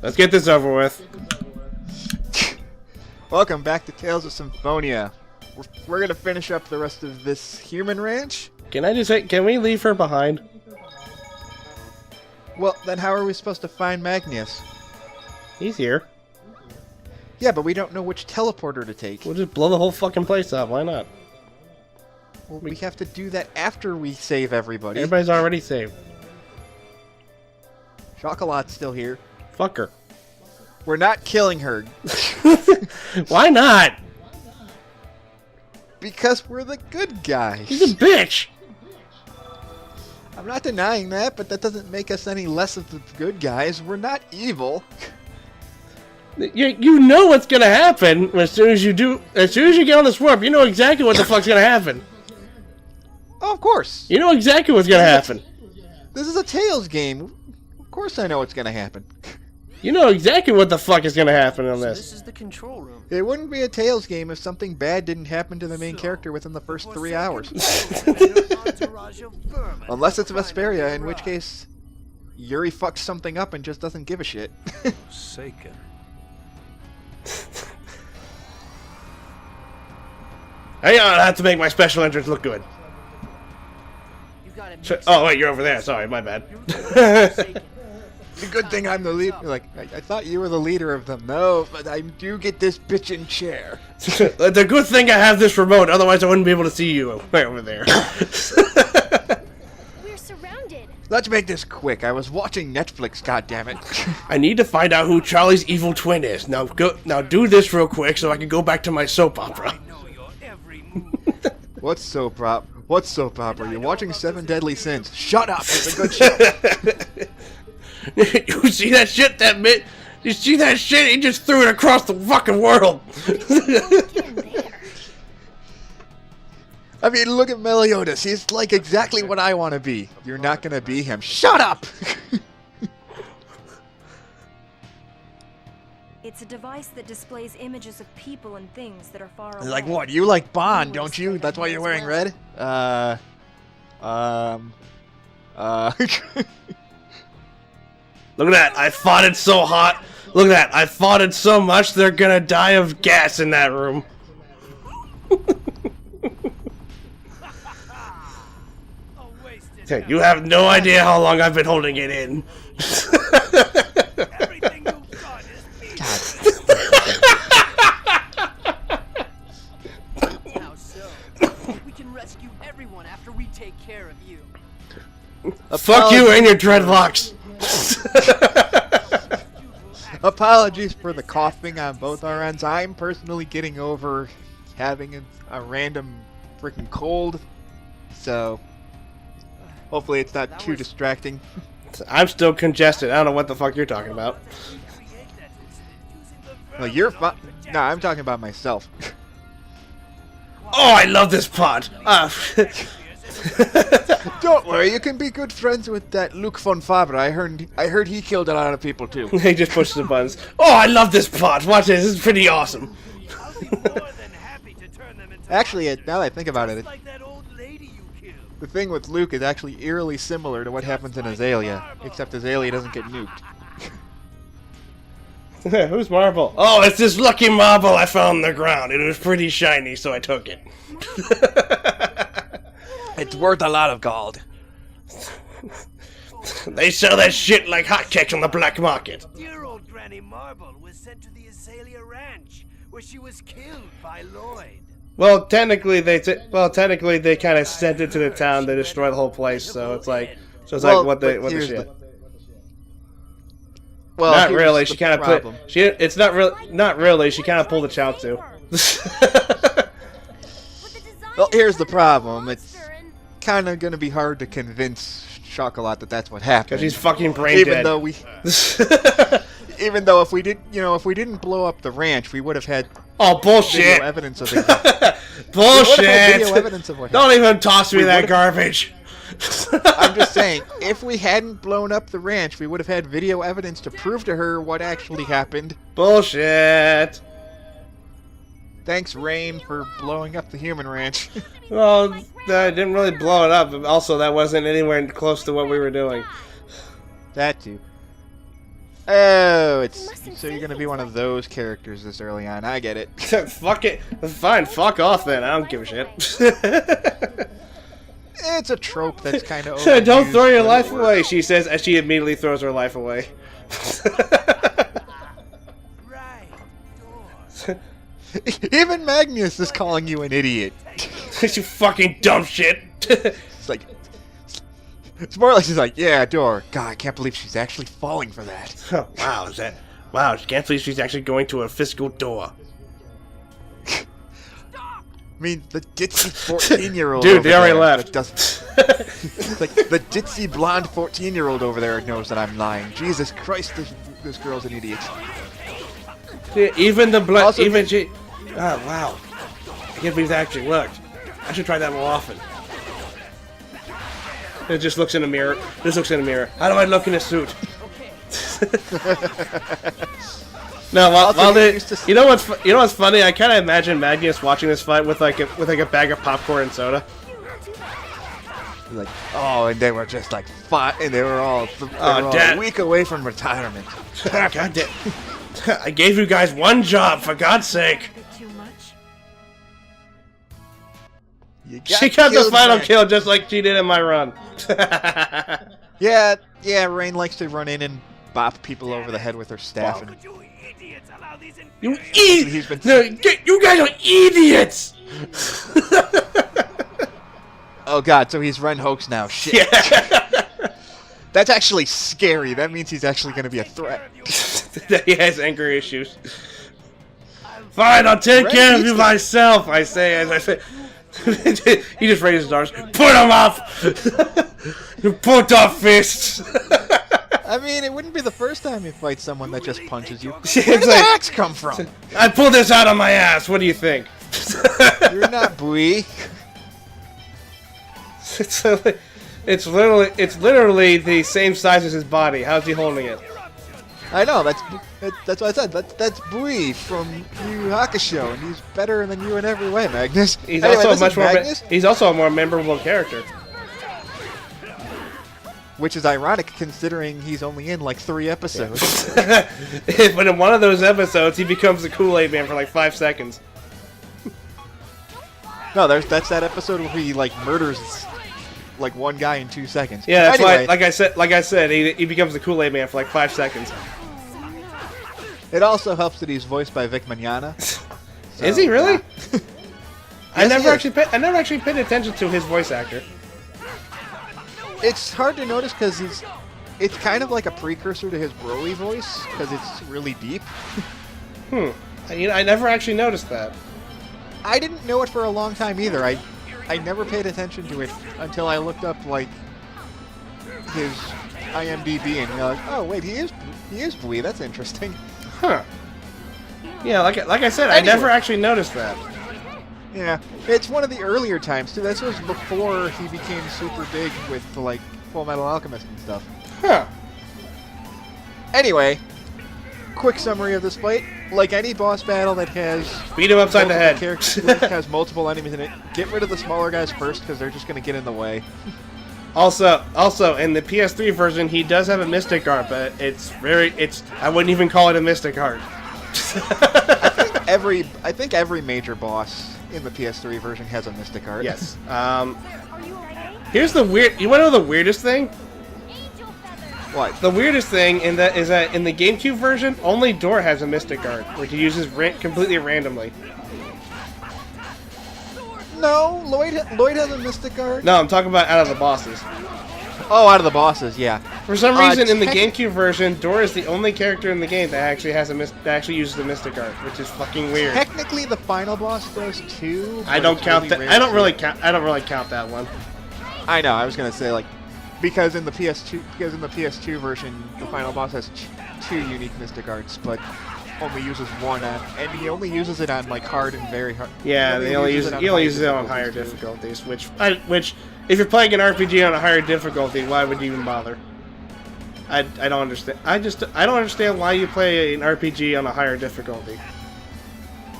Let's get this over with. Welcome back to Tales of Symphonia. We're gonna finish up the rest of this human ranch. Can I just say, can we leave her behind? Well, then how are we supposed to find Magnius? He's here. Yeah, but we don't know which teleporter to take. We'll just blow the whole fucking place up. Why not? Well, we have to do that after we save everybody. Everybody's already saved. Chocolatte's still here. Fuck her. We're not killing her. Why not? Because we're the good guys. She's a bitch. I'm not denying that, but that doesn't make us any less of the good guys. We're not evil. You know what's gonna happen as soon as you get on this warp. You know exactly what the fuck's gonna happen. Oh, of course. You know exactly what's gonna happen. This is a Tails game. Of course I know what's gonna happen. You know exactly what the fuck is gonna happen on this. This is the control room. It wouldn't be a Tails game if something bad didn't happen to the main character within the first 3 hours. Unless it's Vesperia, in which case Yuri fucks something up and just doesn't give a shit. Forsaken. Hang on, I have to make my special entrance look good. Oh wait, you're over there. Sorry, my bad. It's a good thing I'm the lead. Like, I thought you were the leader of them. No, but I do get this bitchin' chair. The good thing I have this remote, otherwise I wouldn't be able to see you right over there. We're surrounded. Let's make this quick. I was watching Netflix, goddammit. I need to find out who Charlie's evil twin is. Now do this real quick so I can go back to my soap opera. What's soap opera? What's soap opera? You're watching Seven Deadly Sins. Shut up! It's a good show. You see that shit? You see that shit? He just threw it across the fucking world. I mean, look at Meliodas. He's like exactly what I want to be. You're not gonna be him. Shut up! It's a device that displays images of people and things that are far away. Like what? You like Bond, don't you? That's why you're wearing red? Look at that. I fought it so hot. Look at that. I fought it so much they're gonna die of gas in that room. You have no idea how long I've been holding it in. Everything you've got is How so? We can rescue everyone after we take care of you. Fuck you and your dreadlocks. Apologies for the coughing on both our ends. I'm personally getting over having a random freaking cold, so hopefully it's not too distracting. I'm still congested. I don't know what the fuck you're talking about. Well, you're fine. No, I'm talking about myself. Oh, I love this pod. Don't worry, you can be good friends with that Luc von Fabre. I heard he killed a lot of people too. He just pushes the buttons. Oh, I love this pod. Watch this. This is pretty awesome. Actually, now that I think about it, the thing with Luke is actually eerily similar to what happens in Azalea, except Azalea doesn't get nuked. Who's marble? Oh, it's this lucky marble I found on the ground. It was pretty shiny, so I took it. It's worth a lot of gold. They sell that shit like hotcakes on the black market. Dear old Granny Marble was sent to the Azalea Ranch, where she was killed by Lloyd. Well, technically they kind of sent it to the town to destroy the whole place. So it's like, what the shit. Well, not really. She kind of put. It's not real. Not really. She kind of pulled a chow too. Well, here's the problem. It's kind of gonna be hard to convince Chocolat that that's what happened. Because he's fucking brain dead. Even though if we didn't blow up the ranch, we would have had bullshit video evidence of it. Bullshit. Video evidence of what Don't even toss me that garbage. I'm just saying, if we hadn't blown up the ranch, we would have had video evidence to prove to her what actually happened. Bullshit. Thanks, Rain, for blowing up the human ranch. Well, I didn't really blow it up. Also, that wasn't anywhere close to what we were doing. That too. Oh, Mustn't so you're say gonna be things one of like those characters this early on. I get it. Fuck it. Fine, fuck off then. I don't give a shit. It's a trope that's kind of Don't throw your life away, she says as she immediately throws her life away. Right. Door. Even Magnius is calling you an idiot. You fucking dumb shit. It's like, it's more like she's like, yeah, door. God, I can't believe she's actually falling for that. Oh, wow, wow, I can't believe she's actually going to a physical door. I mean, the ditzy 14-year-old. Dude, they already left. It's like the ditzy blonde 14-year-old over there knows that I'm lying. Jesus Christ, this girl's an idiot. Yeah, even the blood, Also, even she. Oh wow, I can't believe that actually worked. I should try that more often. It just looks in the mirror. Just looks in the mirror. How do I look in a suit? No, while they, you know what's funny? I kind of imagine Magnius watching this fight with like a bag of popcorn and soda. Like, oh, and they were just like fought, and they were all Dad. a week away from retirement. God damn! I gave you guys one job, for God's sake. bit too much. She got the final Jack. kill just like she did in my run. Yeah, Rain likes to run in and bop people over the head with her staff. And You idiots allow these You He's been- you guys are idiots! oh god, so he's Ren Hoax now. Shit. Yeah. That's actually scary. That means he's actually going to be a threat. He has anger issues. Fine, I'll take Ren care of needs you to- myself, I say as I say. He just raises his arms. Put him up! Put up fists! I mean, it wouldn't be the first time you fight someone that just punches you. It's Where did the like- axe come from? I pulled this out on my ass, what do you think? You're not Bui. It's literally the same size as his body. How's he holding it? I know, that's what I said. That's Bui from Yu Yu Hakusho, and he's better than you in every way, Magnus. He's Anyway, also this is Magnus, he's also a more memorable character. which is ironic considering he's only in like 3 episodes. But in one of those episodes, he becomes the Kool-Aid Man for like 5 seconds. No, that's that episode where he like murders like one guy in 2 seconds. Yeah, that's anyway, why. Like I said, he becomes the Kool-Aid Man for like 5 seconds. it also helps that he's voiced by Vic Mignogna. Is he really? Yeah. I Yes, never he is. actually paid attention to his voice actor. It's hard to notice because it's kind of like a precursor to his Broly voice because it's really deep. I never actually noticed that. I didn't know it for a long time either. I never paid attention to it until I looked up like his IMDb and you're like, oh wait, he is Bui. That's interesting. Huh. Yeah, like I said, Anyway. I never actually noticed that. Yeah, it's one of the earlier times too. This was before he became super big with like Full Metal Alchemist and stuff. Huh. Anyway, quick summary of this fight. Like any boss battle that has Beat him upside the multiple head. characters, that has multiple enemies in it, get rid of the smaller guys first because they're just going to get in the way. Also, in the PS3 version, he does have a Mystic Art, but I wouldn't even call it a Mystic Art. I think every major boss in the PS3 version has a Mystic Art. Yes. Are you alright? Here's the weird. You want to know the weirdest thing? Angel feathers. What? The weirdest thing is that in the GameCube version, only Door has a Mystic Art, which he uses completely randomly. No, Lloyd has a Mystic Art. No, I'm talking about out of the bosses. Oh, out of the bosses, yeah. For some reason, in the tech- GameCube version, Door is the only character in the game that actually has that actually uses a Mystic Art, which is fucking weird. Technically, the final boss does too. I but don't it's count really that. rare I don't to- really count. I don't really count that one. I know. I was gonna say like because in the PS2 version, the final boss has 2 unique Mystic Arts, but only uses one on, and he only uses it on like hard and very hard. Yeah, he only uses it on higher difficulties. Which, if you're playing an RPG on a higher difficulty, why would you even bother? I don't understand. I don't understand why you play an RPG on a higher difficulty.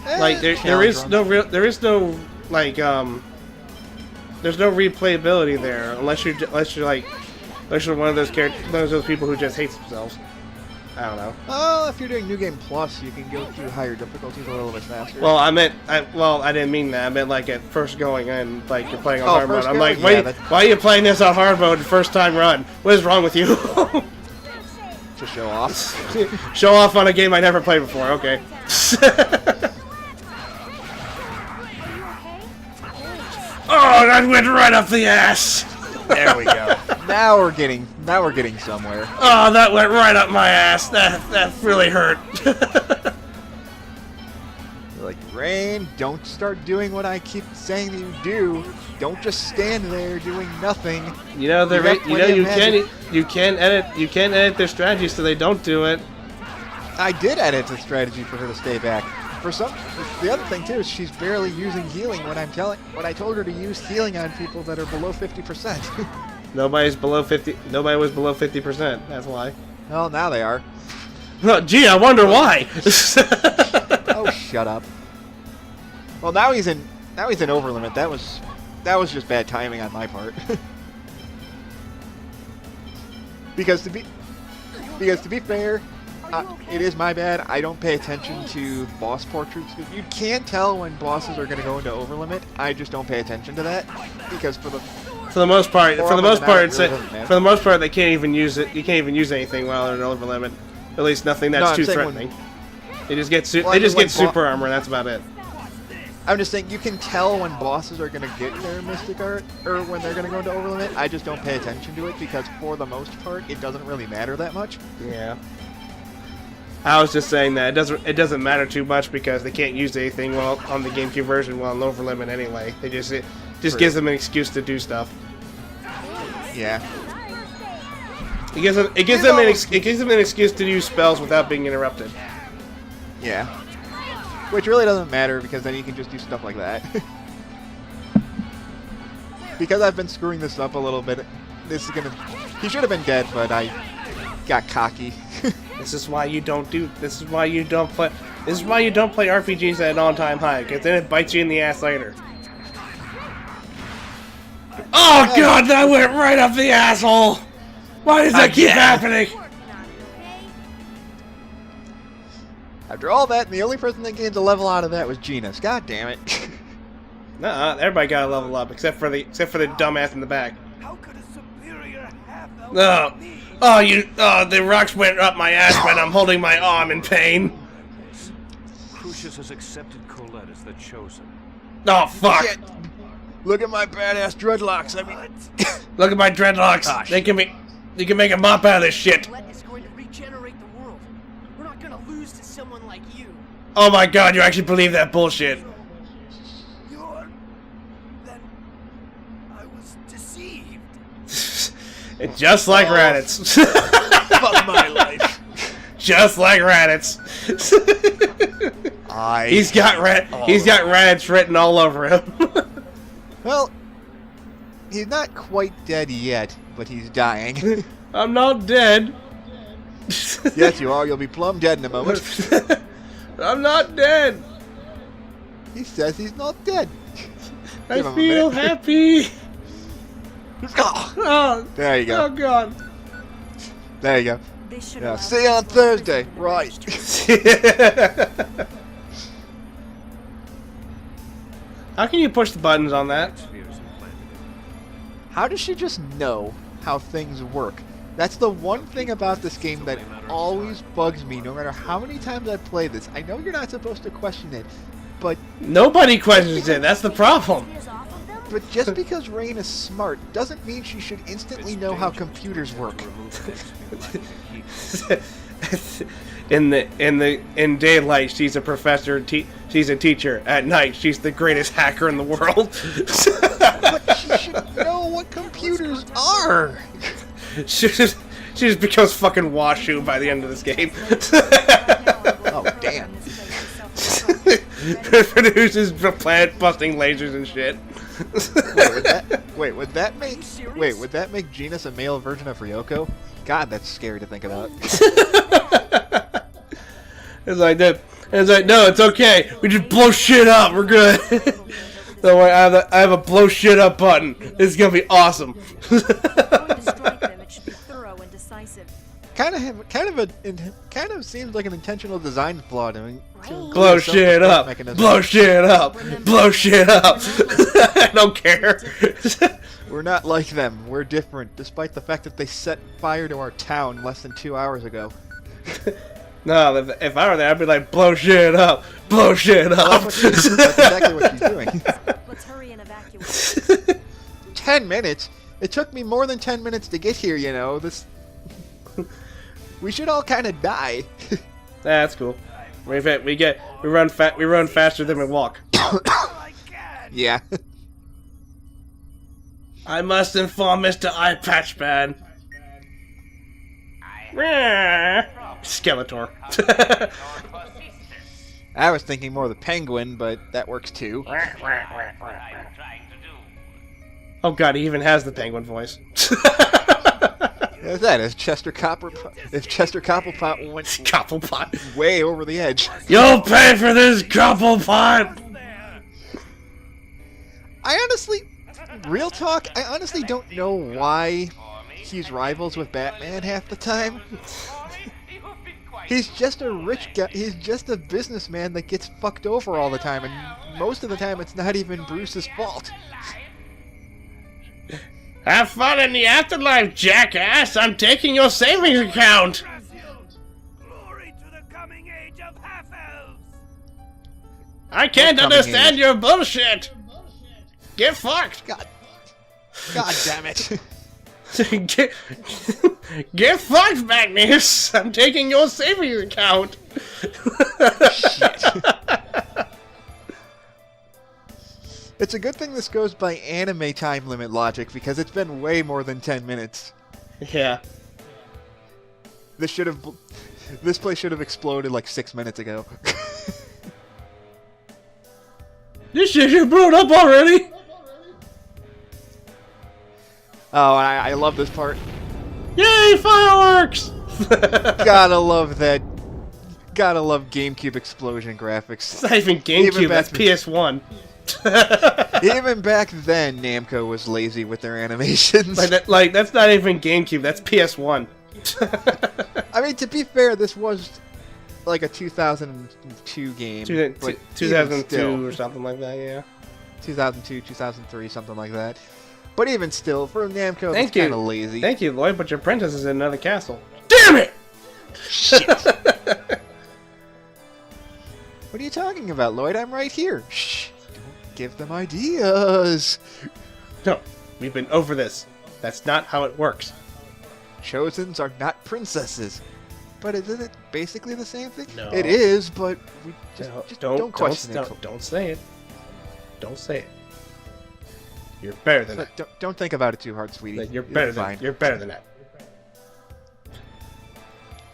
Like there is no replayability there unless you're one of those people who just hates themselves. I don't know. Oh, if you're doing New Game Plus, you can go through higher difficulties a little bit faster. Well, I didn't mean that. I meant like at first going in, like you're playing on hard mode. first I'm going? like, Yeah, why are you playing this on hard mode first time run? What is wrong with you? To show off. Show off on a game I never played before. Okay. Oh, that went right up the ass. There we go. Now we're getting somewhere. Oh, that went right up my ass. That really hurt. Like, Rain, don't start doing what I keep saying that you do. Don't just stand there doing nothing. You can edit their strategy so they don't do it. I did edit the strategy for her to stay back. The other thing too is she's barely using healing when I told her to use healing on people that are below 50%. Nobody was below 50%. That's why. Well, now they are. Oh, gee, I wonder why. Oh, shut up. Well, now he's in over limit. That was just bad timing on my part. Because to be fair, it is my bad. I don't pay attention to boss portraits. You can tell when bosses are going to go into over limit. I just don't pay attention to that because for the most part, they can't even use it. You can't even use anything while they're in over limit. At least nothing that's too threatening. They just get super armor. That's about it. I'm just saying you can tell when bosses are going to get their mystic art or when they're going to go into over limit. I just don't pay attention to it because for the most part, it doesn't really matter that much. Yeah. I was just saying that it doesn't matter too much because they can't use anything well on the GameCube version while in over limit anyway. It just gives them an excuse to do stuff. Yeah. It gives them an excuse to use spells without being interrupted. Yeah. Which really doesn't matter because then you can just do stuff like that. Because I've been screwing this up a little bit. He should have been dead, but I got cocky. This is why you don't play RPGs at an all-time high, because then it bites you in the ass later. Oh god, that went right up the asshole! Why does that keep happening? After all that, the only person that gained a level out of that was Genus. God damn it. Nuh-uh, everybody got a level up, except for the dumbass in the back. How could a superior have No. The rocks went up my ass when I'm holding my arm in pain. Crucius has accepted Colette as the chosen. Oh, fuck. Look at my badass dreadlocks. I mean, look at my dreadlocks. You can make a mop out of this shit. Colette is going to regenerate the world. We're not going to lose to someone like you. Oh my god, you actually believe that bullshit. Then I was deceived. And just like Raditz. fuck my life. Just like Raditz. He's got Raditz written all over him. Well, he's not quite dead yet, but he's dying. I'm not dead. Yes, you are. You'll be plumb dead in a moment. I'm not dead. He says he's not dead. I feel happy. Oh, there you go. Oh god. There you go. They should Yeah, allow see you on Thursday. Right. How can you push the buttons on that? How does she just know how things work? That's the one thing about this game that always bugs me, no matter how many times I play this. I know you're not supposed to question it, but... Nobody questions it, that's the problem. But just because Rain is smart doesn't mean she should instantly know how computers work. In daylight, she's a professor. She's a teacher. At night, she's the greatest hacker in the world. But she should know what computers are. She just becomes fucking Washu by the end of this game. Oh damn! Produces planet-busting lasers and shit. Would that make Genus a male version of Ryoko? God, that's scary to think about. It's like that. It's like, no, it's okay. We just blow shit up. We're good. Don't worry, I have a blow shit up button. This is gonna be awesome. If you're going to strike them, it should be thorough and decisive. kind of seems like an intentional design flaw. I mean, to Blow include a shit self-defense up! mechanism. Blow shit up! Blow shit up! I don't care. We're not like them. We're different, despite the fact that they set fire to our town less than 2 hours ago. No, if I were there, I'd be like, blow shit up! Blow shit up! That's exactly what she's doing. Let's hurry and evacuate. 10 minutes? It took me more than 10 minutes to get here, you know. We should all kind of die. That's cool. We run faster than we walk. Yeah. I must inform Mr. Eye Patch Man. Skeletor. I was thinking more of the penguin, but that works too. Oh god, he even has the penguin voice. There's that. If Chester Cobblepot went Cobblepot. way over the edge. You'll pay for this, Cobblepot! Real talk, I honestly don't know why he's rivals with Batman half the time. He's just a rich guy. He's just a businessman that gets fucked over all the time, and most of the time it's not even Bruce's fault. Have fun in the afterlife, jackass! I'm taking your savings account! Glory to the coming age of half-elves! I can't coming understand age? your bullshit! Get fucked! God damn it. Get fucked, Magnius! I'm taking your savings account! Shit. It's a good thing this goes by anime time limit logic, because it's been way more than 10 minutes. Yeah. This place should have exploded like 6 minutes ago. This shit should blown up already! Oh, I love this part. Yay, fireworks! Gotta love that. Gotta love GameCube explosion graphics. It's not even GameCube, that's PS1. Even back then, Namco was lazy with their animations. That's not even GameCube, that's PS1. I mean, to be fair, this was like a 2002 game. 2002 or something like that, yeah. 2002, 2003, something like that. But even still, for Namco, Thank it's you. kind of lazy. Thank you, Lloyd, but your princess is in another castle. Damn it! Shit! What are you talking about, Lloyd? I'm right here. Shh! Don't give them ideas. No, we've been over this. That's not how it works. Chosens are not princesses. But isn't it basically the same thing? No. It is, but we just don't question it. Don't say it. Don't say it. You're better than that. Don't think about it too hard, sweetie. You're better than that. You're better than that.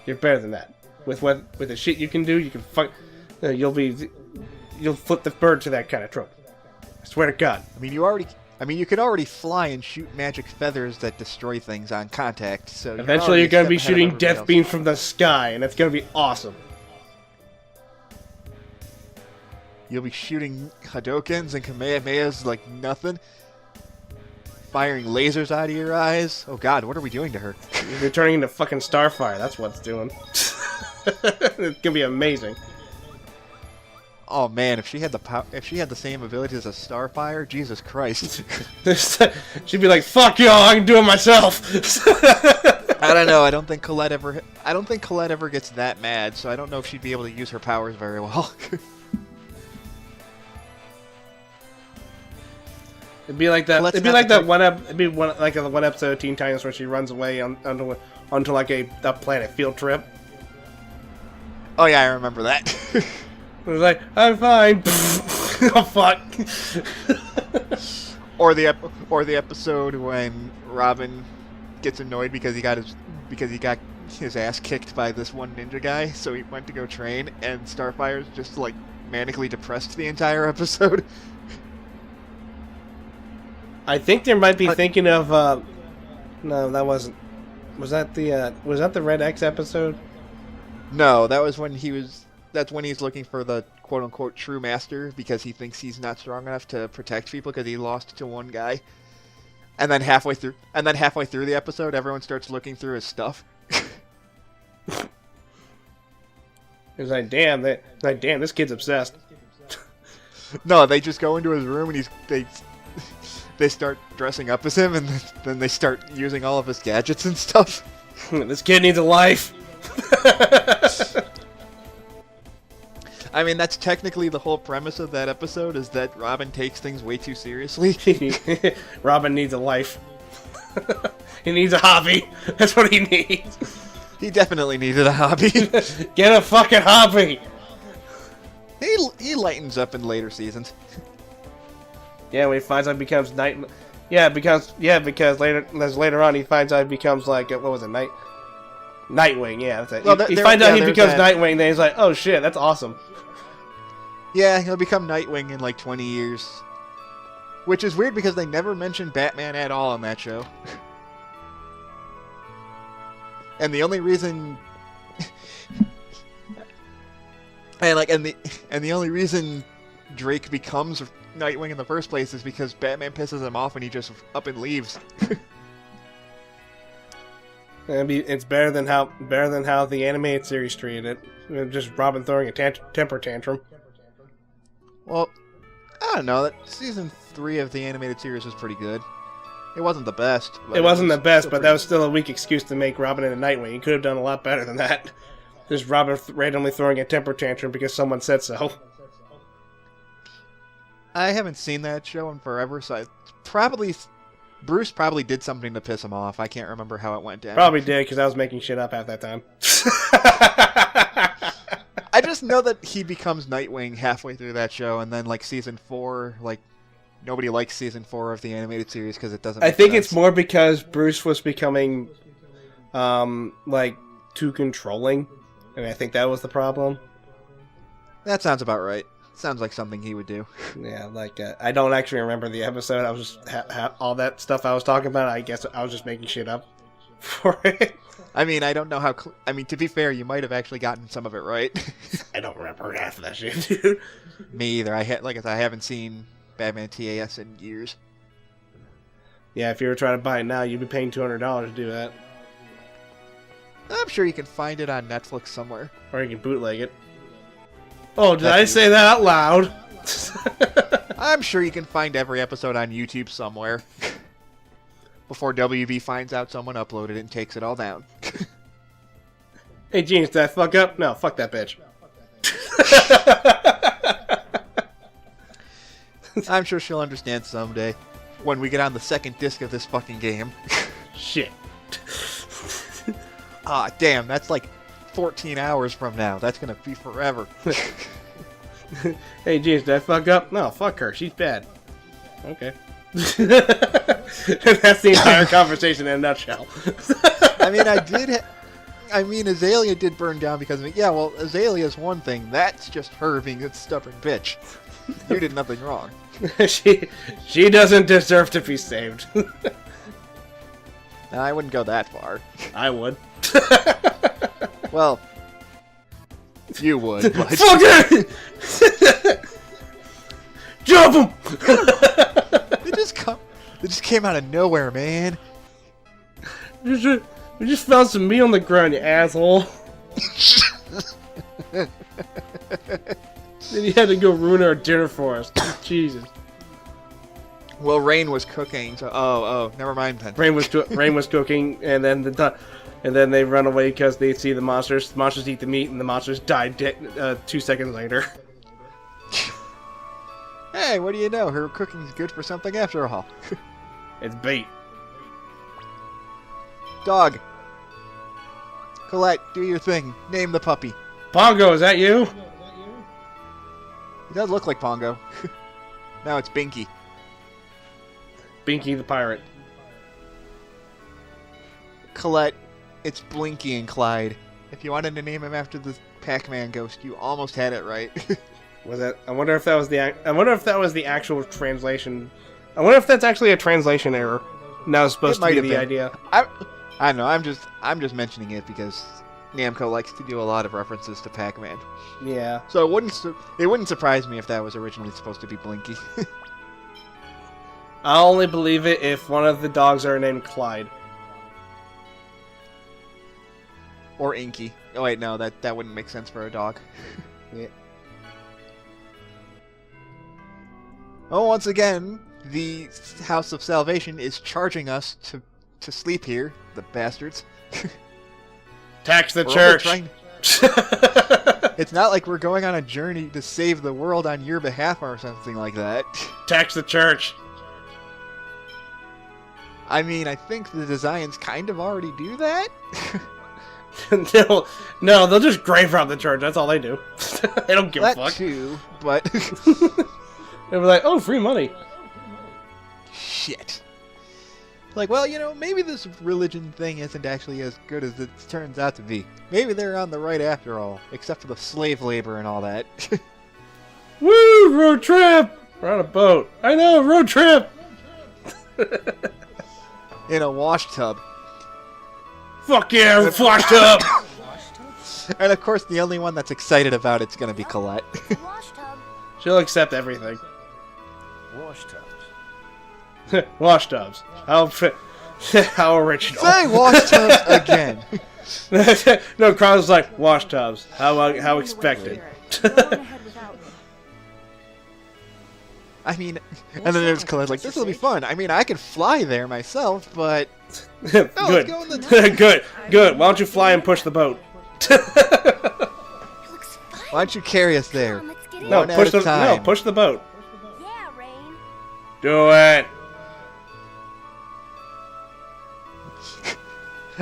You're better than that. With the shit you can do, you can fuck. You'll flip the bird to that kind of trope. I swear to God. I mean, you can already fly and shoot magic feathers that destroy things on contact. So Eventually, you're gonna be shooting death beams from the sky, and it's gonna be awesome. You'll be shooting Hadokens and Kamehamehas like nothing. Firing lasers out of your eyes. Oh God, what are we doing to her? You're turning into fucking Starfire. That's what it's doing. It's gonna be amazing. Oh man, if she had the same abilities as a Starfire, Jesus Christ. She'd be like, "Fuck y'all, I can do it myself." I don't know. I don't think Colette ever gets that mad, so I don't know if she'd be able to use her powers very well. It'd be like that. Let's It'd be not like that forget- one. It'd be like the one episode of Teen Titans where she runs away onto like a planet field trip. Oh yeah, I remember that. It was like, I'm fine. Oh fuck. Or the episode when Robin gets annoyed because he got his ass kicked by this one ninja guy, so he went to go train, and Starfire's just like manically depressed the entire episode. I think they might be thinking of. No, that wasn't. Was that the Red X episode? No, that was when that's when he's looking for the quote-unquote true master because he thinks he's not strong enough to protect people because he lost to one guy. And then halfway through the episode, everyone starts looking through his stuff. It's like, damn, this kid's obsessed. No, they just go into his room and they start dressing up as him, and then they start using all of his gadgets and stuff. This kid needs a life. I mean, that's technically the whole premise of that episode, is that Robin takes things way too seriously. Robin needs a life. He needs a hobby. That's what he needs. He definitely needed a hobby. Get a fucking hobby. He lightens up in later seasons. Yeah, when he finds out he becomes night. Yeah, because later on he finds out he becomes like what was it, Nightwing. Yeah, that's it. Well, he finds out he becomes that. Nightwing. Then he's like, oh shit, that's awesome. Yeah, he'll become Nightwing in like 20 years. Which is weird because they never mentioned Batman at all on that show. And the only reason and the only reason Drake becomes Nightwing in the first place is because Batman pisses him off and he just up and leaves. It's better than how the animated series treated it. Just Robin throwing a temper tantrum. Well, I don't know. That season 3 of the animated series was pretty good. It wasn't the best. It wasn't the best, but that was still a weak excuse to make Robin into Nightwing. He could have done a lot better than that. Just Robin randomly throwing a temper tantrum because someone said so. I haven't seen that show in forever, so Bruce probably did something to piss him off. I can't remember how it went down. Probably did, because I was making shit up at that time. I just know that he becomes Nightwing halfway through that show, and then like season 4, like nobody likes season 4 of the animated series because it doesn't. I think it's more because Bruce was becoming, like too controlling, and I think that was the problem. That sounds about right. Sounds like something he would do. Yeah, like I don't actually remember the episode. I was just all that stuff I was talking about. I guess I was just making shit up for it. I mean, I don't know how. To be fair, you might have actually gotten some of it right. I don't remember half of that shit, dude. Me either. I haven't seen Batman TAS in years. Yeah, if you were trying to buy it now, you'd be paying $200 to do that. I'm sure you can find it on Netflix somewhere. Or you can bootleg it. Oh, did I say that out loud? I'm sure you can find every episode on YouTube somewhere. Before WB finds out someone uploaded it and takes it all down. Hey, Genius, did I fuck up? No, fuck that bitch. I'm sure she'll understand someday. When we get on the second disc of this fucking game. Shit. Ah, damn, that's like 14 hours from now. That's gonna be forever. Hey, Genius, did I fuck up? No, fuck her. She's bad. Okay. That's the entire conversation in a nutshell. Azalea did burn down because of it. Yeah, well, Azalea's one thing. That's just her being a stubborn bitch. You did nothing wrong. She doesn't deserve to be saved. I wouldn't go that far. I would. Well, you would, but... Fuck it! Jump him! They just came out of nowhere, man. We just found some meat on the ground, you asshole. Then you had to go ruin our dinner for us. Jesus. Well, Rain was cooking, so never mind then. Rain was cooking, and then they run away because they see the monsters. The monsters eat the meat, and the monsters die 2 seconds later. Hey, what do you know? Her cooking's good for something after all. It's bait. Dog. Colette, do your thing. Name the puppy. Pongo, is that you? He does look like Pongo. Now it's Binky. Binky the pirate. Colette, it's Blinky and Clyde. If you wanted to name him after the Pac-Man ghost, you almost had it right. Was that? I wonder if that was the actual translation. I wonder if that's actually a translation error. And that was supposed to be the idea. I know. I'm just mentioning it because Namco likes to do a lot of references to Pac-Man. Yeah. So it wouldn't surprise me if that was originally supposed to be Blinky. I'll only believe it if one of the dogs are named Clyde. Or Inky. Oh wait, no, that wouldn't make sense for a dog. Yeah. Oh, once again, the House of Salvation is charging us to sleep here, the bastards. Tax the We're church. only It's not like we're going on a journey to save the world on your behalf or something like that. Tax the church. I mean, I think the designs kind of already do that. No, they'll just grave rob the church. That's all they do. They don't give a That fuck. too, but They were like, oh, free money. shit. Like, well, you know, maybe this religion thing isn't actually as good as it turns out to be. Maybe they're on the right after all, except for the slave labor and all that. Woo, road trip! We're on a boat. I know, road trip! In a wash tub. Fuck yeah, flashed up! And of course, the only one that's excited about it's gonna be Colette. Wash tub. She'll accept everything. Wash tubs. Wash tubs. How original. Say wash tubs again. No, Kron's like, wash tubs. How expected. Go on ahead without me. I mean, and then there's Colette like, this will be fun. I mean, I could fly there myself, but... Good. let's go in the... Good. Why don't you fly and push the boat? It looks fun. Why don't you carry us there? Come, let's get in. No, One at a time. push the boat. Yeah, Rain. Do it.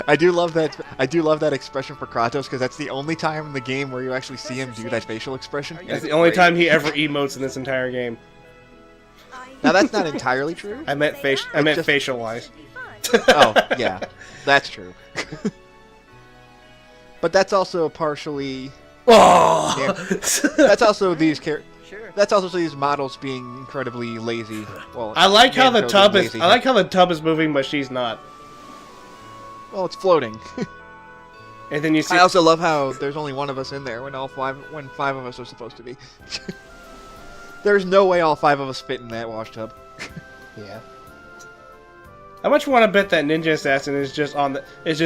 I do love that expression for Kratos, because that's the only time in the game where you actually see him do that facial expression. That's the only time he ever emotes in this entire game. Now that's not entirely true. I meant facial wise. Oh, yeah, that's true. But that's also partially. Oh! That's also these That's also these models being incredibly lazy. Well, I like how the man-coded tub is. lazy. I like how the tub is moving, but she's not. Well, it's floating. And then you see. I also love how there's only one of us in there when five of us are supposed to be. There's no way all five of us fit in that wash tub. Yeah. How much want to bet that Ninja Assassin is just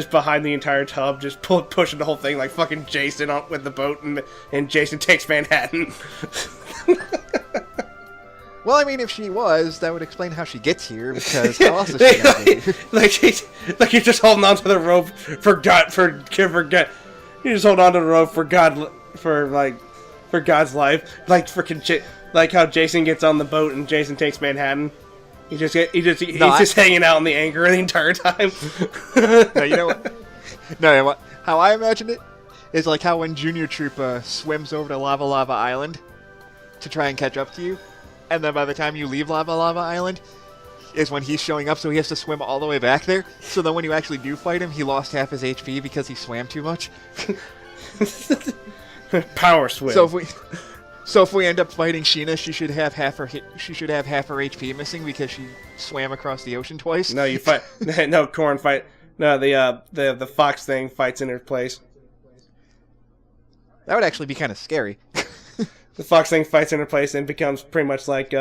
behind the entire tub, just pushing the whole thing like fucking Jason with the boat, and Jason takes Manhattan. Well, I mean, if she was, that would explain how she gets here, because how else is she gonna get here? like he's just holding onto the rope for He's just holding onto the rope for God's life, like freaking like how Jason gets on the boat and Jason takes Manhattan. He's just hanging out in the anchor the entire time. No, you know what? No, how I imagine it is like how when Junior Troop swims over to Lava Lava Island to try and catch up to you, and then by the time you leave Lava Lava Island is when he's showing up, so he has to swim all the way back there. So then when you actually do fight him, he lost half his HP because he swam too much. Power swim. So if we end up fighting Sheena, she should have half her HP missing because she swam across the ocean twice. No, you fight. No, Corn fight. No, the fox thing fights in her place. That would actually be kind of scary. The fox thing fights in her place and becomes pretty much like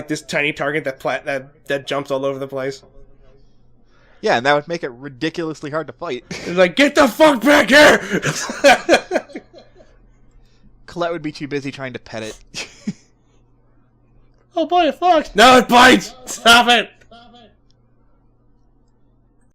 this tiny target that jumps all over the place. Yeah, and that would make it ridiculously hard to fight. It's like, get the fuck back here! Colette would be too busy trying to pet it. Oh boy, a fox! No, it bites! Stop it!